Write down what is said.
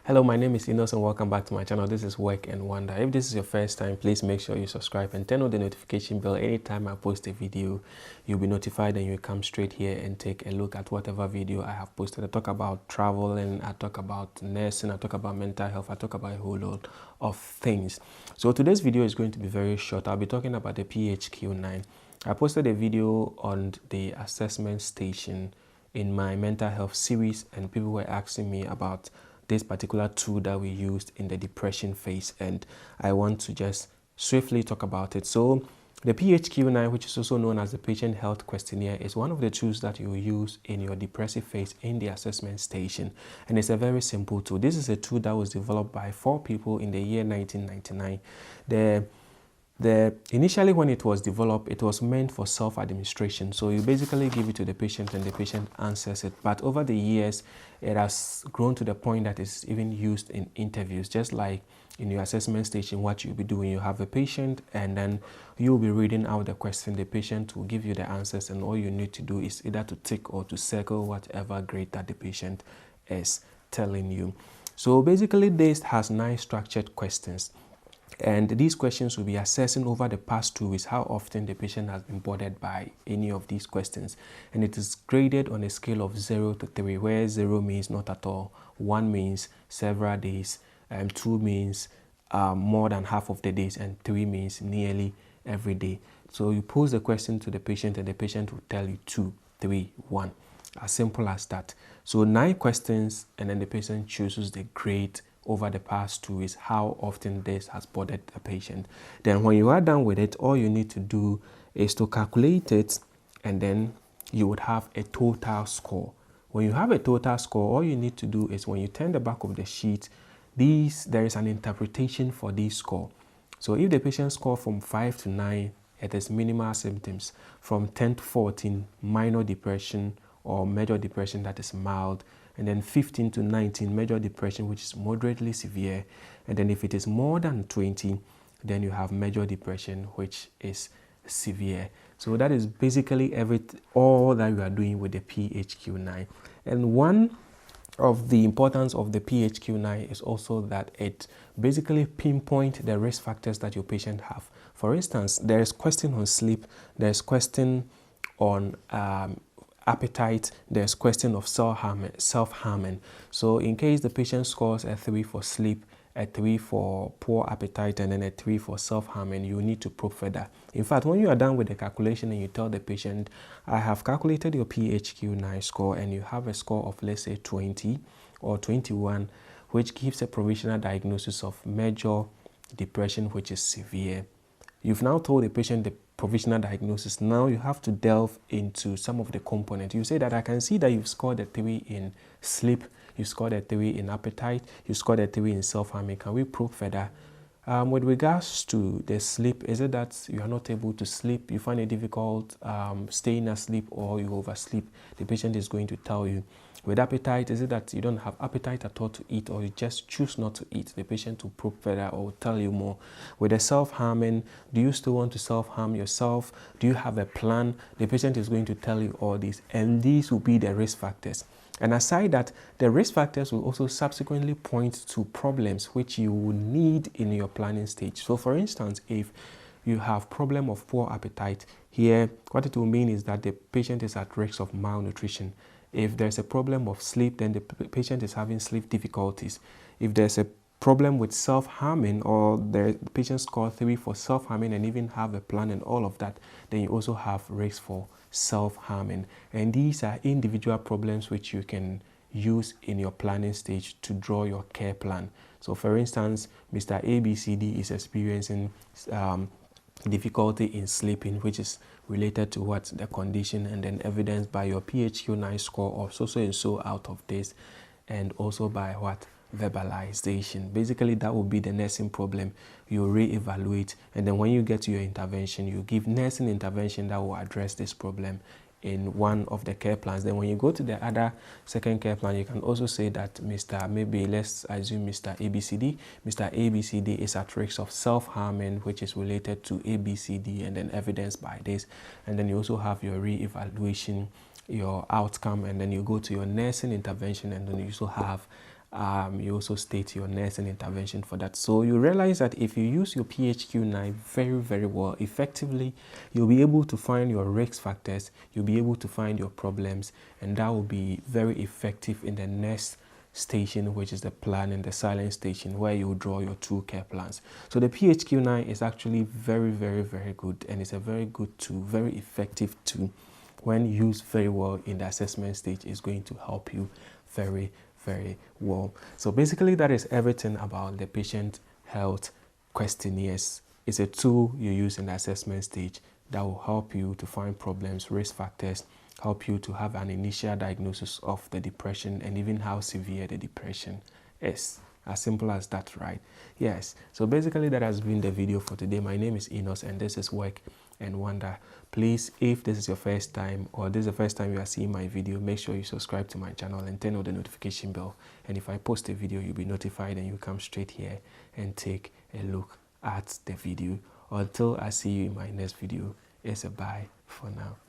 Hello, my name is Inos and welcome back to my channel. This is Work and Wonder. If this is your first time, please make sure you subscribe and turn on the notification bell. Anytime I post a video, you'll be notified and you come straight here and take a look at whatever video I have posted. I talk about traveling, I talk about nursing, I talk about mental health, I talk about a whole lot of things. So today's video is going to be very short. I'll be talking about the PHQ9. I posted a video on the assessment station in my mental health series and people were asking me about this particular tool that we used in the depression phase, and I want to just swiftly talk about it. So the PHQ9, which is also known as the Patient Health Questionnaire, is one of the tools that you use in your depressive phase in the assessment station, and it's a very simple tool. This is a tool that was developed by 4 people in the year 1999. Initially when it was developed, it was meant for self-administration. So you basically give it to the patient and the patient answers it. But over the years, it has grown to the point that it's even used in interviews. Just like in your assessment station, what you'll be doing, you have a patient and then you'll be reading out the question. The patient will give you the answers and all you need to do is either to tick or to circle whatever grade that the patient is telling you. So basically this has 9 structured questions. And these questions will be assessing over the past 2 weeks how often the patient has been bothered by any of these questions. And it is graded on a scale of 0 to 3, where 0 means not at all, 1 means several days, 2 means more than half of the days, and 3 means nearly every day. So you pose the question to the patient and the patient will tell you 2, 3, 1. As simple as that. So 9 questions and then the patient chooses the grade over the past 2 weeks, how often this has bothered the patient. Then when you are done with it, all you need to do is to calculate it and then you would have a total score. When you have a total score, all you need to do is when you turn the back of the sheet, there is an interpretation for this score. So if the patient score from 5 to 9, it is minimal symptoms. From 10 to 14, minor depression or major depression that is mild. And then 15 to 19, major depression, which is moderately severe. And then if it is more than 20, then you have major depression, which is severe. So that is basically all that we are doing with the PHQ9. And one of the importance of the PHQ9 is also that it basically pinpoints the risk factors that your patient have. For instance, there is question on sleep, there is question on appetite, there's question of self-harming. So in case the patient scores a 3 for sleep, a 3 for poor appetite, and then a 3 for self-harming, you need to probe further. In fact, when you are done with the calculation and you tell the patient, I have calculated your PHQ9 score and you have a score of, let's say, 20 or 21, which gives a provisional diagnosis of major depression, which is severe. You've now told the patient the provisional diagnosis. Now you have to delve into some of the components. You say that I can see that you've scored a 3 in sleep, you scored a 3 in appetite, you scored a 3 in self-harming. Can we probe further? With regards to the sleep, is it that you are not able to sleep, you find it difficult staying asleep, or you oversleep? The patient is going to tell you. With appetite, is it that you don't have appetite at all to eat, or you just choose not to eat? The patient will probe further or will tell you more. With the self-harming, do you still want to self-harm yourself? Do you have a plan? The patient is going to tell you all this, and these will be the risk factors. And aside that, the risk factors will also subsequently point to problems which you will need in your planning stage. So for instance, if you have problem of poor appetite, here what it will mean is that the patient is at risk of malnutrition. If there's a problem of sleep, then the patient is having sleep difficulties. If there's a problem with self-harming, or the patient score 3 for self-harming and even have a plan and all of that, then you also have risk for self-harming. And these are individual problems which you can use in your planning stage to draw your care plan. So for instance, Mr. ABCD is experiencing difficulty in sleeping, which is related to what the condition, and then evidenced by your PHQ9 score of so and so out of this, and also by what verbalization. Basically that will be the nursing problem. You re-evaluate, and then when you get to your intervention, you give nursing intervention that will address this problem in one of the care plans. Then when you go to the other second care plan, you can also say that maybe let's assume Mr. ABCD is at risk of self-harming, which is related to ABCD, and then evidenced by this. And then you also have your re-evaluation, your outcome, and then you go to your nursing intervention, and then you also have You also state your nursing intervention for that. So you realize that if you use your PHQ9 very, very well, effectively, you'll be able to find your risk factors, you'll be able to find your problems, and that will be very effective in the next station, which is the planning, the silent station, where you draw your true care plans. So the PHQ9 is actually very, very, very good, and it's a very good tool, very effective tool. When used very well in the assessment stage, is going to help you very, very well. So basically that is everything about the patient health questionnaires. It's a tool you use in the assessment stage that will help you to find problems, risk factors, help you to have an initial diagnosis of the depression and even how severe the depression is. As simple as that, right? Yes. So basically that has been the video for today. My name is Enos and this is Work and Wonder. Please, if this is your first time or this is the first time you are seeing my video, make sure you subscribe to my channel and turn on the notification bell. And if I post a video, you'll be notified and you come straight here and take a look at the video. Until I see you in my next video, it's a bye for now.